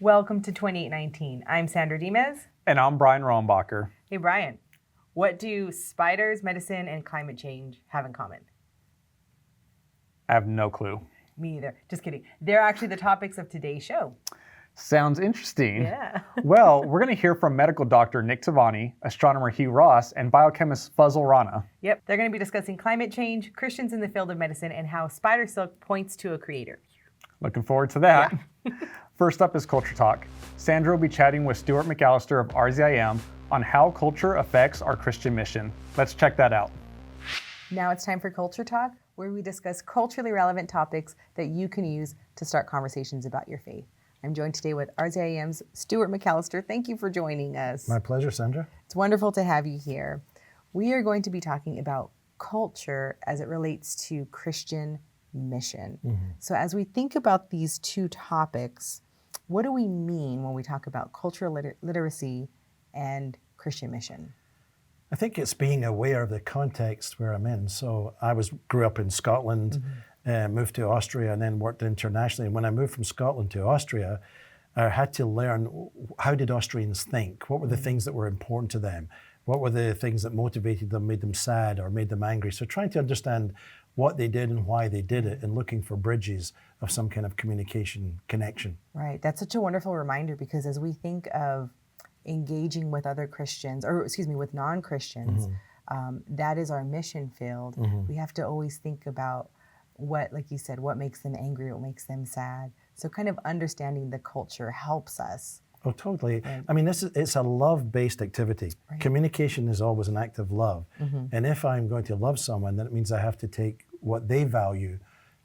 Welcome to 2819. I'm Sandra Dimes. And I'm Brian Rohmbacher. Hey, Brian. What do spiders, medicine, and climate change have in common? I have no clue. Me either. Just kidding. They're actually the topics of today's show. Sounds interesting. Yeah. Well, we're going to hear from medical doctor Nick Tavani, astronomer Hugh Ross, and biochemist Fazale Rana. Yep. They're going to be discussing climate change, Christians in the field of medicine, and how spider silk points to a creator. Looking forward to that. Yeah. First up is Culture Talk. Sandra will be chatting with Stuart McAlister of RZIM on how culture affects our Christian mission. Let's check that out. Now it's time for Culture Talk, where we discuss culturally relevant topics that you can use to start conversations about your faith. I'm joined today with RZIM's Stuart McAlister. Thank you for joining us. My pleasure, Sandra. It's wonderful to have you here. We are going to be talking about culture as it relates to Christian mission. Mm-hmm. So as we think about these two topics, what do we mean when we talk about cultural literacy and Christian mission? I think it's being aware of the context where I'm in. So I grew up in Scotland, moved to Austria, and then worked internationally. And when I moved from Scotland to Austria, I had to learn, how did Austrians think? What were the things that were important to them? What were the things that motivated them, made them sad, or made them angry? So trying to understand what they did and why they did it, and looking for bridges of some kind of communication connection. Right. That's such a wonderful reminder, because as we think of engaging with other Christians, with non-Christians, that is our mission field. We have to always think about what, like you said, what makes them angry, what makes them sad. So kind of understanding the culture helps us. Oh, totally. Right. I mean, it's a love-based activity. Right. Communication is always an act of love. And if I'm going to love someone, then it means I have to take what they value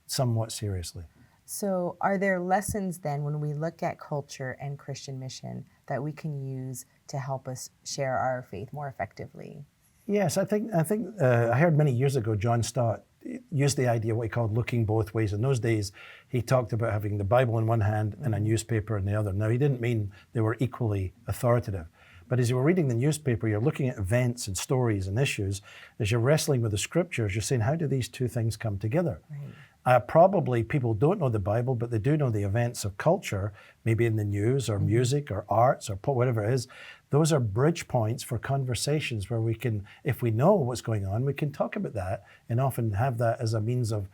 somewhat seriously. So are there lessons then when we look at culture and Christian mission that we can use to help us share our faith more effectively? Yes, I think I heard many years ago John Stott used the idea of what he called looking both ways. In those days, he talked about having the Bible in one hand and a newspaper in the other. Now, he didn't mean they were equally authoritative. But as you were reading the newspaper, you're looking at events and stories and issues. As you're wrestling with the scriptures, you're saying, how do these two things come together? Right. Probably people don't know the Bible, but they do know the events of culture, maybe in the news or music or arts or whatever it is. Those are bridge points for conversations where we can, if we know what's going on, we can talk about that and often have that as a means of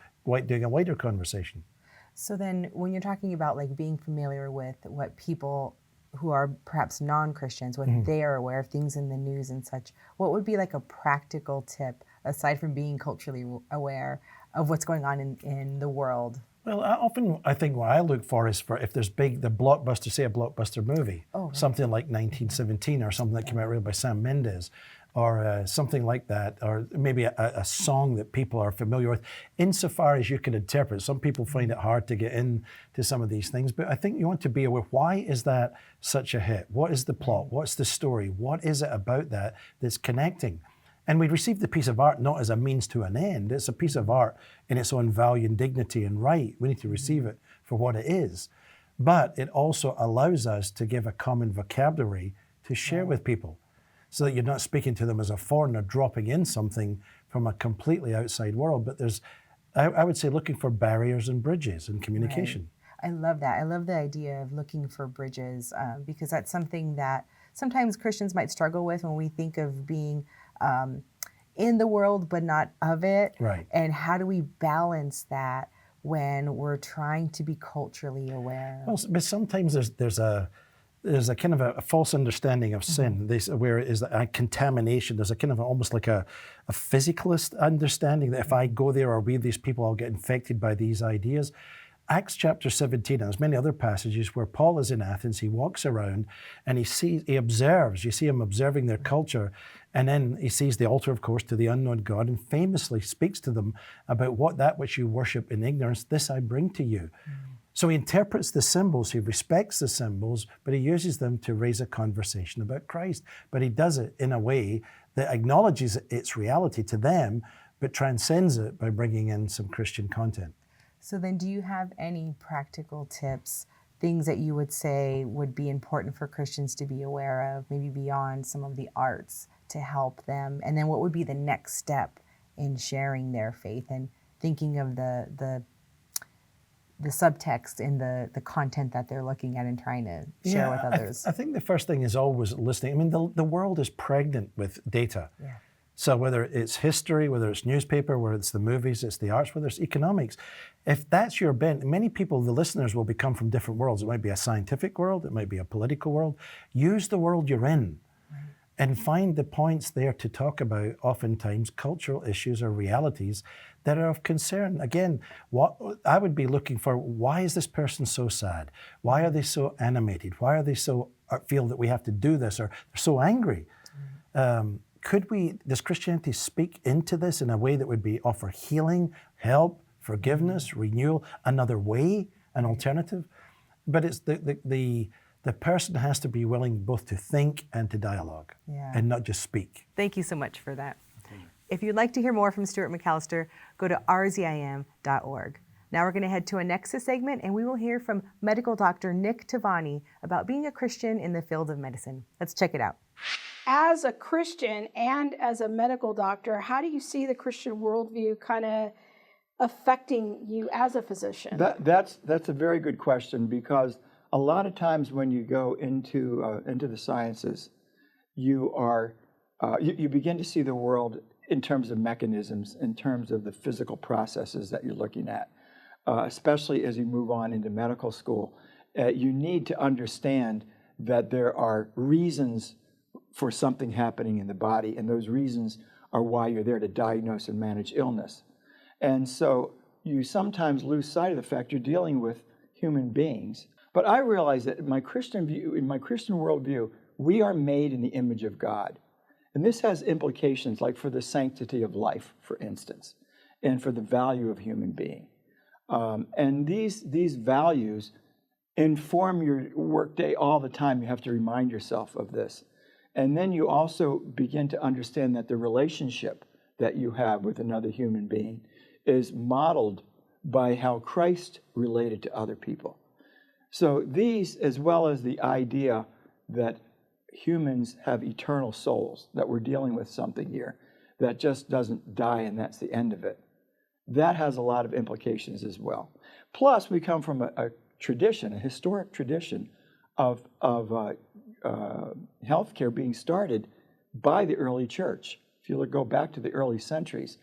doing a wider conversation. So then when you're talking about like being familiar with what people who are perhaps non-Christians, what they are aware of, things in the news and such, what would be like a practical tip, aside from being culturally aware, of what's going on in the world? Well, I think what I look for is if there's the blockbuster, say a blockbuster movie, something like 1917 or something that came out by Sam Mendes, or something like that, or maybe a song that people are familiar with, insofar as you can interpret. Some people find it hard to get into some of these things, but I think you want to be aware, why is that such a hit? What is the plot? What's the story? What is it about that that's connecting? And we receive the piece of art not as a means to an end. It's a piece of art in its own value and dignity and right. We need to receive it for what it is. But it also allows us to give a common vocabulary to share with people, so that you're not speaking to them as a foreigner dropping in something from a completely outside world. But there's, I would say, looking for barriers and bridges in communication. Right. I love that. I love the idea of looking for bridges, because that's something that sometimes Christians might struggle with when we think of being in the world but not of it. Right. And how do we balance that when we're trying to be culturally aware? Well, but sometimes there's a kind of a false understanding of sin, where it is a contamination. There's a kind of almost like a physicalist understanding that if I go there or read these people, I'll get infected by these ideas. Acts chapter 17, and there's many other passages where Paul is in Athens, he walks around and he observes, you see him observing their culture, and then he sees the altar, of course, to the unknown God, and famously speaks to them about that which you worship in ignorance, this I bring to you. So he interprets the symbols, he respects the symbols, but he uses them to raise a conversation about Christ. But he does it in a way that acknowledges its reality to them, but transcends it by bringing in some Christian content. So then do you have any practical tips, things that you would say would be important for Christians to be aware of, maybe beyond some of the arts, to help them? And then what would be the next step in sharing their faith and thinking of the the subtext in the content that they're looking at and trying to share with others. I think the first thing is always listening. I mean, the world is pregnant with data. Yeah. So whether it's history, whether it's newspaper, whether it's the movies, it's the arts, whether it's economics, if that's your bent, many people, the listeners will become from different worlds. It might be a scientific world, it might be a political world. Use the world you're in and find the points there to talk about, oftentimes, cultural issues or realities that are of concern. Again, what I would be looking for, why is this person so sad? Why are they so animated? Why are they so, feel that we have to do this, or they're so angry? Does Christianity speak into this in a way that would be offer healing, help, forgiveness, renewal, another way, an alternative? But it's the person has to be willing both to think and to dialogue, and not just speak. Thank you so much for that. If you'd like to hear more from Stuart McAlister, go to rzim.org. Now we're going to head to a Nexus segment, and we will hear from medical doctor Nick Tavani about being a Christian in the field of medicine. Let's check it out. As a Christian and as a medical doctor, how do you see the Christian worldview kind of affecting you as a physician? That's a very good question, because a lot of times when you go into the sciences, you begin to see the world in terms of mechanisms, in terms of the physical processes that you're looking at, especially as you move on into medical school. You need to understand that there are reasons for something happening in the body, and those reasons are why you're there to diagnose and manage illness. And so you sometimes lose sight of the fact you're dealing with human beings. But I realize that in my Christian worldview, we are made in the image of God. And this has implications like for the sanctity of life, for instance, and for the value of human being. And these values inform your workday all the time. You have to remind yourself of this. And then you also begin to understand that the relationship that you have with another human being is modeled by how Christ related to other people. So these, as well as the idea that humans have eternal souls, that we're dealing with something here that just doesn't die and that's the end of it, that has a lot of implications as well. Plus, we come from a tradition, a historic tradition of healthcare being started by the early church. If you go back to the early centuries,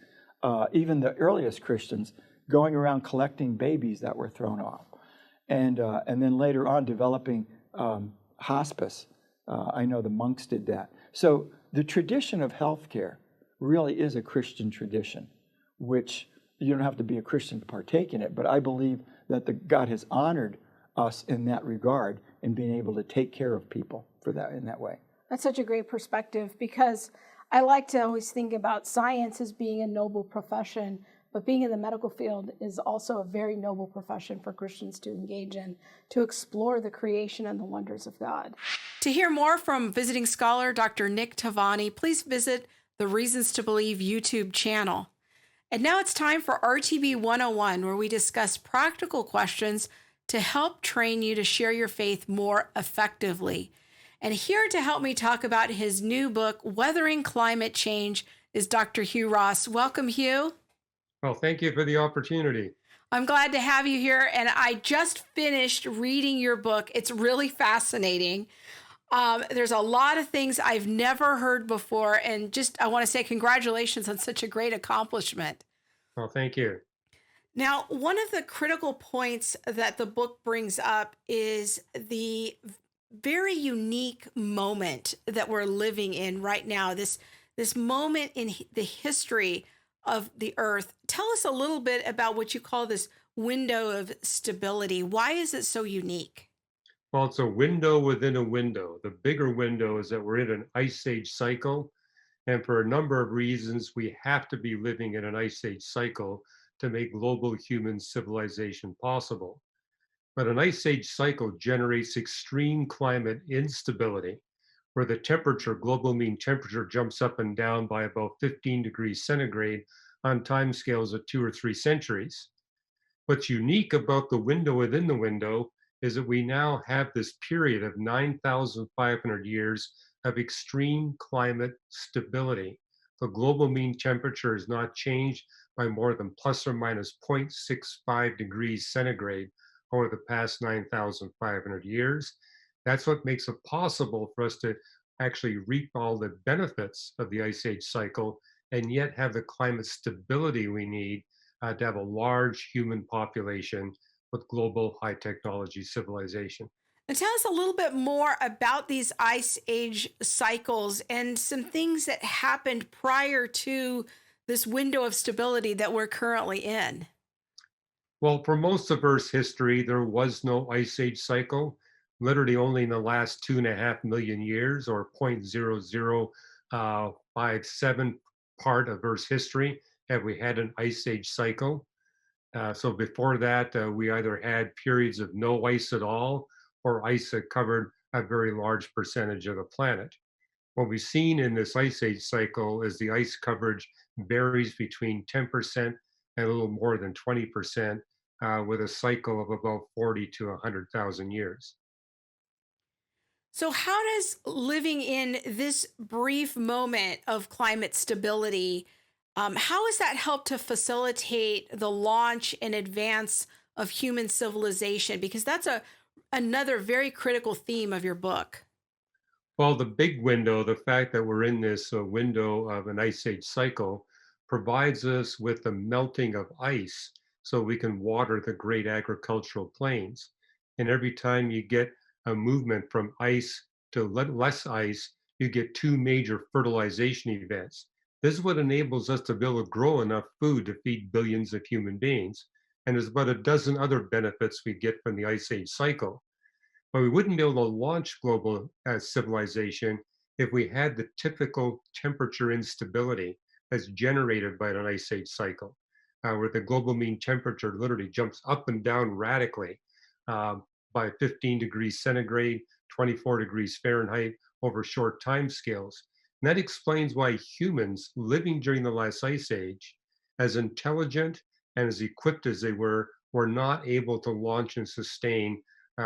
even the earliest Christians going around collecting babies that were thrown off, and then later on developing hospice. I know the monks did that. So the tradition of healthcare really is a Christian tradition, which you don't have to be a Christian to partake in it, but I believe that God has honored us in that regard in being able to take care of people in that way. That's such a great perspective, because I like to always think about science as being a noble profession, but being in the medical field is also a very noble profession for Christians to engage in, to explore the creation and the wonders of God. To hear more from visiting scholar Dr. Nick Tavani, please visit the Reasons to Believe YouTube channel. And now it's time for RTB 101, where we discuss practical questions to help train you to share your faith more effectively. And here to help me talk about his new book, Weathering Climate Change, is Dr. Hugh Ross. Welcome, Hugh. Well, thank you for the opportunity. I'm glad to have you here. And I just finished reading your book. It's really fascinating. There's a lot of things I've never heard before. And I want to say congratulations on such a great accomplishment. Well, thank you. Now, one of the critical points that the book brings up is the very unique moment that we're living in right now, this moment in the history of the earth. Tell us a little bit about what you call this window of stability. Why is it so unique? Well, it's a window within a window. The bigger window is that we're in an ice age cycle. And for a number of reasons, we have to be living in an ice age cycle to make global human civilization possible. But an ice age cycle generates extreme climate instability, where the global mean temperature, jumps up and down by about 15 degrees centigrade on timescales of 2 or 3 centuries. What's unique about the window within the window is that we now have this period of 9,500 years of extreme climate stability. The global mean temperature has not changed by more than plus or minus 0.65 degrees centigrade over the past 9,500 years. That's what makes it possible for us to actually reap all the benefits of the ice age cycle and yet have the climate stability we need to have a large human population with global high technology civilization. And tell us a little bit more about these ice age cycles and some things that happened prior to this window of stability that we're currently in. Well, for most of Earth's history, there was no ice age cycle. Literally only in the last 2.5 million years, or 0.0057 part of Earth's history, have we had an ice age cycle. So before that, we either had periods of no ice at all, or ice that covered a very large percentage of the planet. What we've seen in this ice age cycle is the ice coverage varies between 10% and a little more than 20%, with a cycle of about 40 to 100,000 years. So, how does living in this brief moment of climate stability, how has that helped to facilitate the launch and advance of human civilization? Because that's another very critical theme of your book. Well, the big window, the fact that we're in this window of an ice age cycle, provides us with the melting of ice so we can water the great agricultural plains. And every time you get a movement from ice to less ice, you get two major fertilization events. This is what enables us to be able to grow enough food to feed billions of human beings. And there's about a dozen other benefits we get from the ice age cycle. But we wouldn't be able to launch global civilization if we had the typical temperature instability that's generated by an ice age cycle, where the global mean temperature literally jumps up and down radically by 15 degrees centigrade, 24 degrees Fahrenheit over short time scales. And that explains why humans living during the last ice age, as intelligent and as equipped as they were not able to launch and sustain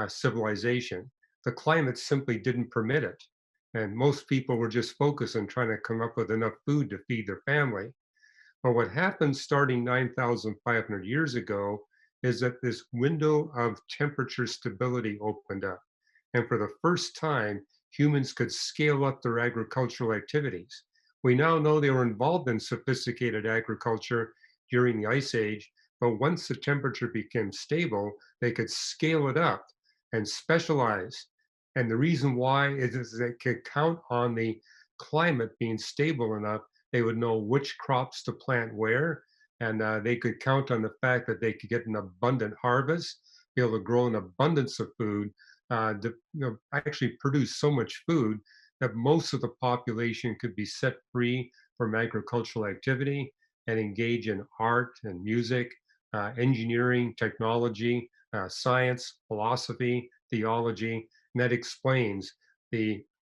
civilization. The climate simply didn't permit it. And most people were just focused on trying to come up with enough food to feed their family. But what happened starting 9,500 years ago is that this window of temperature stability opened up. And for the first time, humans could scale up their agricultural activities. We now know they were involved in sophisticated agriculture during the Ice Age, but once the temperature became stable, they could scale it up and specialize. And the reason why is they could count on the climate being stable enough, they would know which crops to plant where, and they could count on the fact that they could get an abundant harvest, be able to grow an abundance of food, actually produce so much food that most of the population could be set free from agricultural activity and engage in art and music, engineering, technology, science, philosophy, theology, and that explains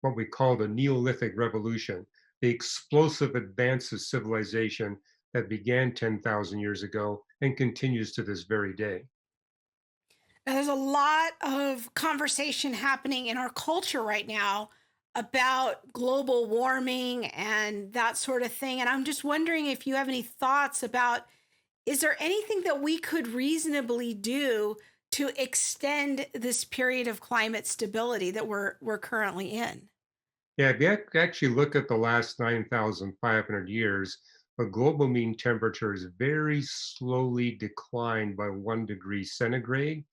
what we call the Neolithic Revolution, the explosive advance of civilization that began 10,000 years ago and continues to this very day. Now, there's a lot of conversation happening in our culture right now about global warming and that sort of thing. And I'm just wondering if you have any thoughts about, is there anything that we could reasonably do to extend this period of climate stability that we're currently in? Yeah, if you actually look at the last 9,500 years, the global mean temperature has very slowly declined by 1 degree centigrade.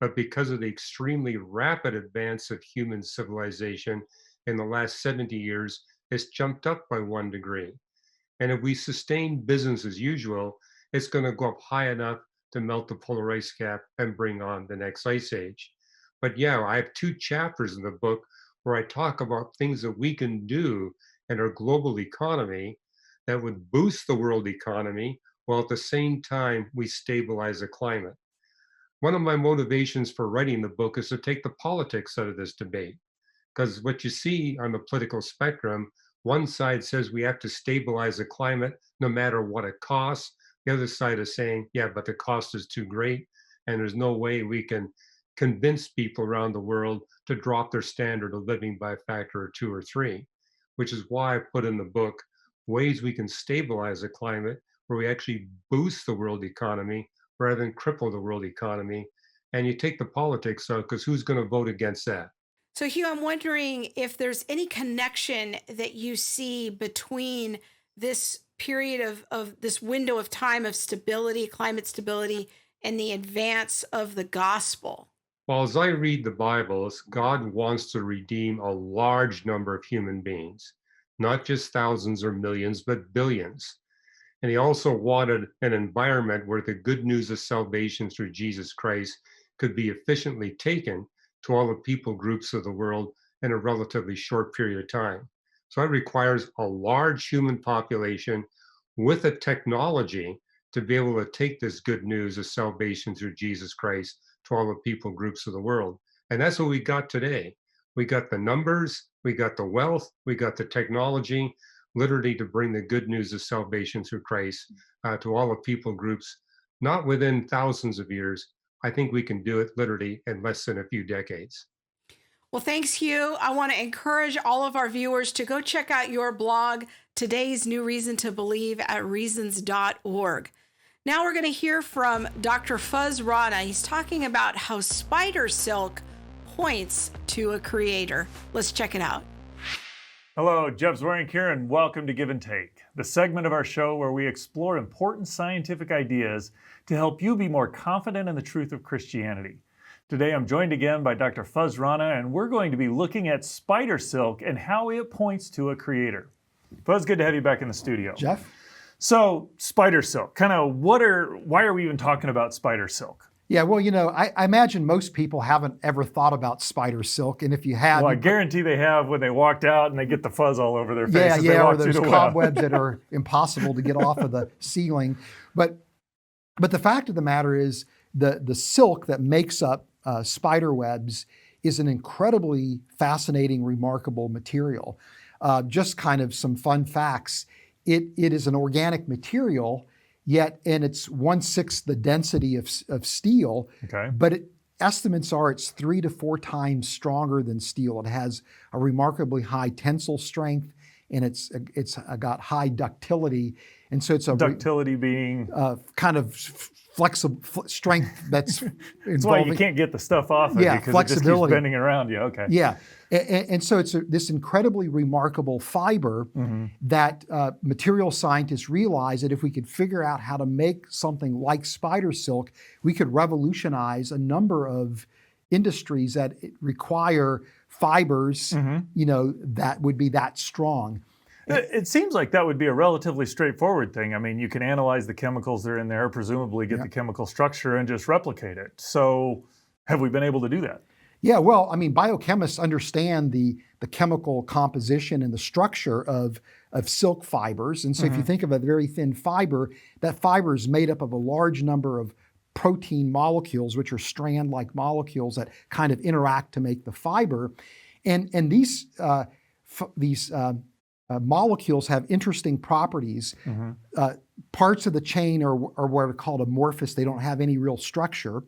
But because of the extremely rapid advance of human civilization in the last 70 years, it's jumped up by 1 degree. And if we sustain business as usual, it's going to go up high enough to melt the polar ice cap and bring on the next ice age. But yeah, I have 2 chapters in the book where I talk about things that we can do in our global economy that would boost the world economy while at the same time we stabilize the climate. One of my motivations for writing the book is to take the politics out of this debate. Because what you see on the political spectrum, one side says we have to stabilize the climate no matter what it costs. The other side is saying, yeah, but the cost is too great, and there's no way we can convince people around the world to drop their standard of living by a factor of 2 or 3, which is why I put in the book ways we can stabilize the climate where we actually boost the world economy rather than cripple the world economy. And you take the politics out, because who's going to vote against that? So, Hugh, I'm wondering if there's any connection that you see between this period of this window of time of stability, climate stability, and the advance of the gospel. Well, as I read the Bible, God wants to redeem a large number of human beings, not just thousands or millions, but billions. And he also wanted an environment where the good news of salvation through Jesus Christ could be efficiently taken to all the people groups of the world in a relatively short period of time. So it requires a large human population with a technology to be able to take this good news of salvation through Jesus Christ to all the people groups of the world. And that's what we got today. We got the numbers, we got the wealth, we got the technology, literally to bring the good news of salvation through Christ to all the people groups, not within thousands of years. I think we can do it literally in less than a few decades. Well, thanks, Hugh. I want to encourage all of our viewers to go check out your blog, Today's New Reason to Believe, at reasons.org. Now we're going to hear from Dr. Fazale Rana. He's talking about how spider silk points to a creator. Let's check it out. Hello, Jeff Zwaring here, and welcome to Give and Take, the segment of our show where we explore important scientific ideas to help you be more confident in the truth of Christianity. Today I'm joined again by Dr. Fazale Rana, and we're going to be looking at spider silk and how it points to a creator. Fuzz, good to have you back in the studio. Jeff? So, spider silk, why are we even talking about spider silk? Yeah, well, I imagine most people haven't ever thought about spider silk, and if you have, well, I guarantee they have when they walked out and they get the fuzz all over their faces. or those cobwebs that are impossible to get off of the ceiling. But the fact of the matter is, the silk that makes up spider webs is an incredibly fascinating, remarkable material. Just kind of some fun facts. It is an organic material, and it's 1/6 the density of steel. Okay. But estimates are it's 3 to 4 times stronger than steel. It has a remarkably high tensile strength, and it's got high ductility. And so it's ductility being kind of flexible strength that's involving. That's why you can't get the stuff off of yeah, because flexibility. It just keeps bending around you. Okay. Yeah. And so it's this incredibly remarkable fiber that material scientists realize that if we could figure out how to make something like spider silk, we could revolutionize a number of industries that require fibers, that would be that strong. It seems like that would be a relatively straightforward thing. I mean, you can analyze the chemicals that are in there, presumably get the chemical structure and just replicate it. So have we been able to do that? Yeah, well, I mean, biochemists understand the chemical composition and the structure of silk fibers. And so if you think of a very thin fiber, that fiber is made up of a large number of protein molecules, which are strand-like molecules that kind of interact to make the fiber. And these molecules have interesting properties. Parts of the chain are what are called amorphous. They don't have any real structure.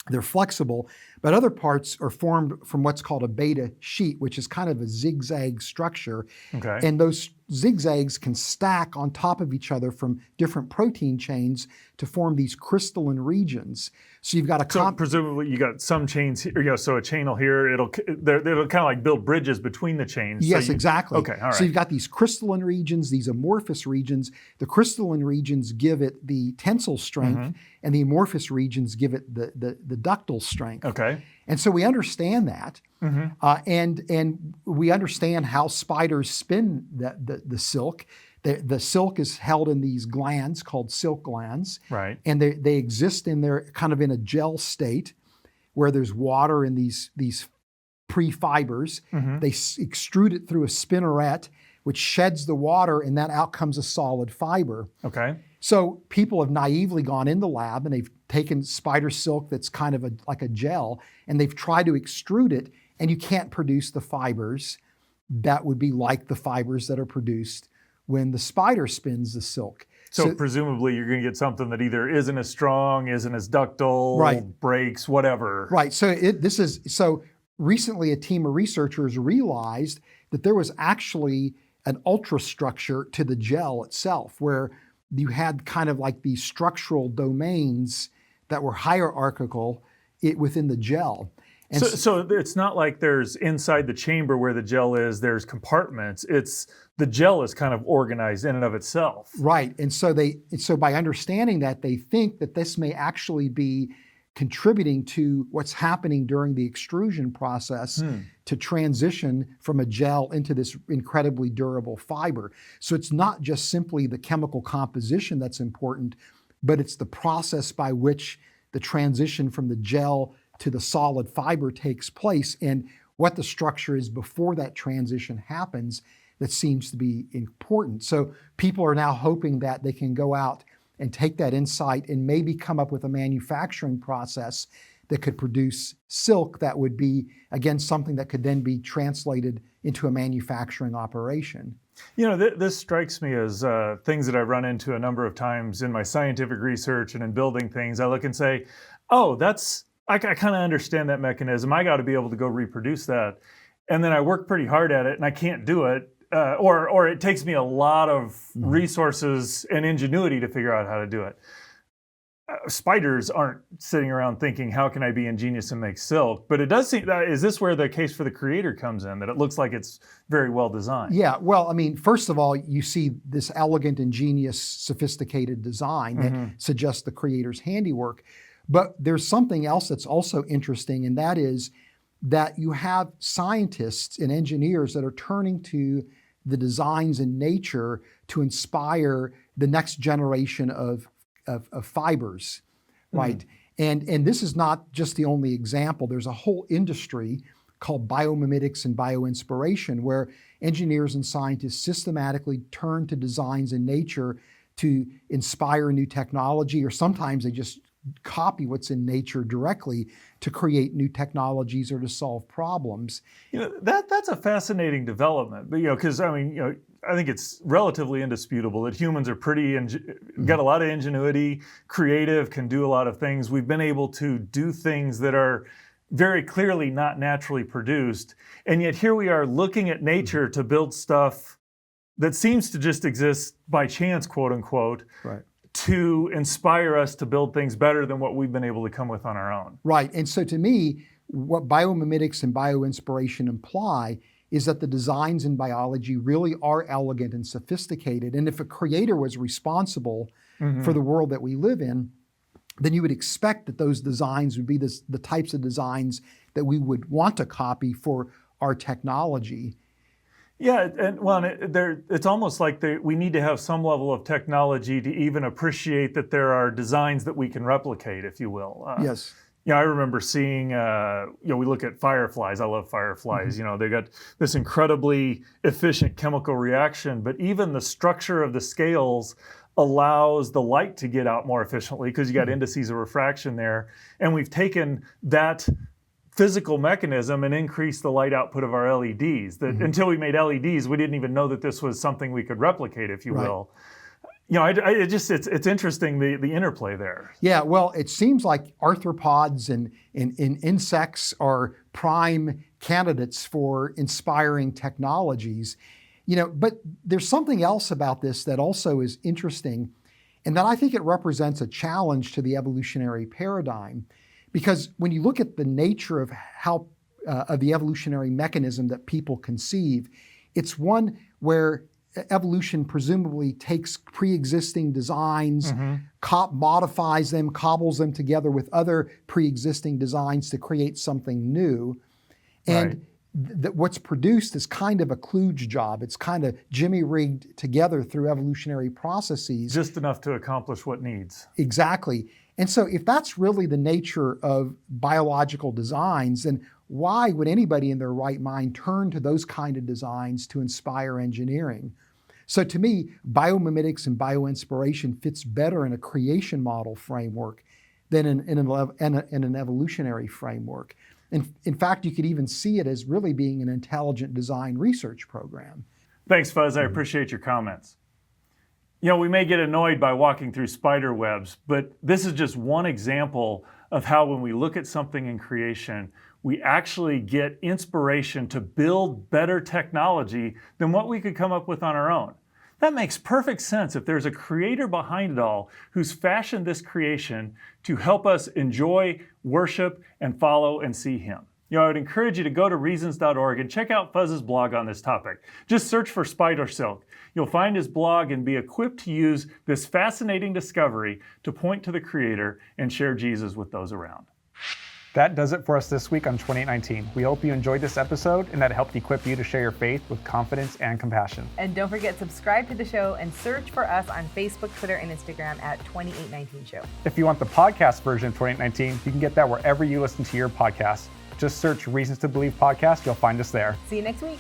They're flexible, but other parts are formed from what's called a beta sheet, which is kind of a zigzag structure. Okay. And those zigzags can stack on top of each other from different protein chains to form these crystalline regions. So you've got a So presumably you got some chains here, so a chain will here, it'll kind of like build bridges between the chains. Yes, exactly. Okay, all right. So you've got these crystalline regions, these amorphous regions. The crystalline regions give it the tensile strength, and the amorphous regions give it the ductile strength. Okay. And so we understand that, and we understand how spiders spin the silk. The silk is held in these glands called silk glands, right? And they exist in their kind of in a gel state, where there's water in these pre-fibers. They extrude it through a spinneret, which sheds the water, and that out comes a solid fiber. Okay. So people have naively gone in the lab and they've taken spider silk that's kind of like a gel, and they've tried to extrude it, and you can't produce the fibers that would be like the fibers that are produced when the spider spins the silk. So presumably you're going to get something that either isn't as strong, isn't as ductile, breaks, whatever. Right. So recently a team of researchers realized that there was actually an ultrastructure to the gel itself, where you had kind of like these structural domains that were hierarchical within the gel. And so it's not like there's inside the chamber where the gel is, there's compartments. It's the gel is kind of organized in and of itself. Right. And so by understanding that, they think that this may actually be contributing to what's happening during the extrusion process to transition from a gel into this incredibly durable fiber. So it's not just simply the chemical composition that's important, but it's the process by which the transition from the gel to the solid fiber takes place, and what the structure is before that transition happens that seems to be important. So people are now hoping that they can go out and take that insight and maybe come up with a manufacturing process that could produce silk that would be, again, something that could then be translated into a manufacturing operation. You know, this strikes me as things that I've run into a number of times in my scientific research and in building things. I look and say, oh, I kind of understand that mechanism. I got to be able to go reproduce that. And then I work pretty hard at it and I can't do it. Or it takes me a lot of resources and ingenuity to figure out how to do it. Spiders aren't sitting around thinking, how can I be ingenious and make silk? But it does seem, is this where the case for the creator comes in, that it looks like it's very well designed? Yeah, well, I mean, first of all, you see this elegant, ingenious, sophisticated design that suggests the creator's handiwork. But there's something else that's also interesting, and that is that you have scientists and engineers that are turning to the designs in nature to inspire the next generation of fibers, right? And this is not just the only example. There's a whole industry called biomimetics and bioinspiration where engineers and scientists systematically turn to designs in nature to inspire new technology, or sometimes they just copy what's in nature directly to create new technologies or to solve problems. You know, that's a fascinating development. But because I think it's relatively indisputable that humans are got a lot of ingenuity, creative, can do a lot of things. We've been able to do things that are very clearly not naturally produced, and yet here we are looking at nature to build stuff that seems to just exist by chance, quote unquote. Right. To inspire us to build things better than what we've been able to come with on our own. Right. And so to me, what biomimetics and bioinspiration imply is that the designs in biology really are elegant and sophisticated. And if a creator was responsible for the world that we live in, then you would expect that those designs would be the types of designs that we would want to copy for our technology. Yeah, and it's almost like we need to have some level of technology to even appreciate that there are designs that we can replicate, if you will. Yes. I remember seeing, we look at fireflies. I love fireflies. They got this incredibly efficient chemical reaction, but even the structure of the scales allows the light to get out more efficiently because you got indices of refraction there. And we've taken that physical mechanism and increase the light output of our LEDs. That until we made LEDs, we didn't even know that this was something we could replicate, if you will. It's interesting the interplay there. Yeah, well, it seems like arthropods and insects are prime candidates for inspiring technologies. But there's something else about this that also is interesting, and that I think it represents a challenge to the evolutionary paradigm. Because when you look at the nature of of the evolutionary mechanism that people conceive, it's one where evolution presumably takes pre-existing designs, modifies them, cobbles them together with other pre-existing designs to create something new. And what's produced is kind of a kludge job. It's kind of jimmy-rigged together through evolutionary processes. Just enough to accomplish what needs. Exactly. And so if that's really the nature of biological designs, then why would anybody in their right mind turn to those kind of designs to inspire engineering? So to me, biomimetics and bioinspiration fits better in a creation model framework than in an evolutionary framework. In fact, you could even see it as really being an intelligent design research program. Thanks, Fuzz. I appreciate your comments. We may get annoyed by walking through spider webs, but this is just one example of how when we look at something in creation, we actually get inspiration to build better technology than what we could come up with on our own. That makes perfect sense if there's a creator behind it all who's fashioned this creation to help us enjoy, worship, and follow and see him. I would encourage you to go to reasons.org and check out Fuzz's blog on this topic. Just search for Spider Silk. You'll find his blog and be equipped to use this fascinating discovery to point to the Creator and share Jesus with those around. That does it for us this week on 2819. We hope you enjoyed this episode and that it helped equip you to share your faith with confidence and compassion. And don't forget, subscribe to the show and search for us on Facebook, Twitter, and Instagram at 2819 Show. If you want the podcast version of 2819, you can get that wherever you listen to your podcasts. Just search Reasons to Believe podcast. You'll find us there. See you next week.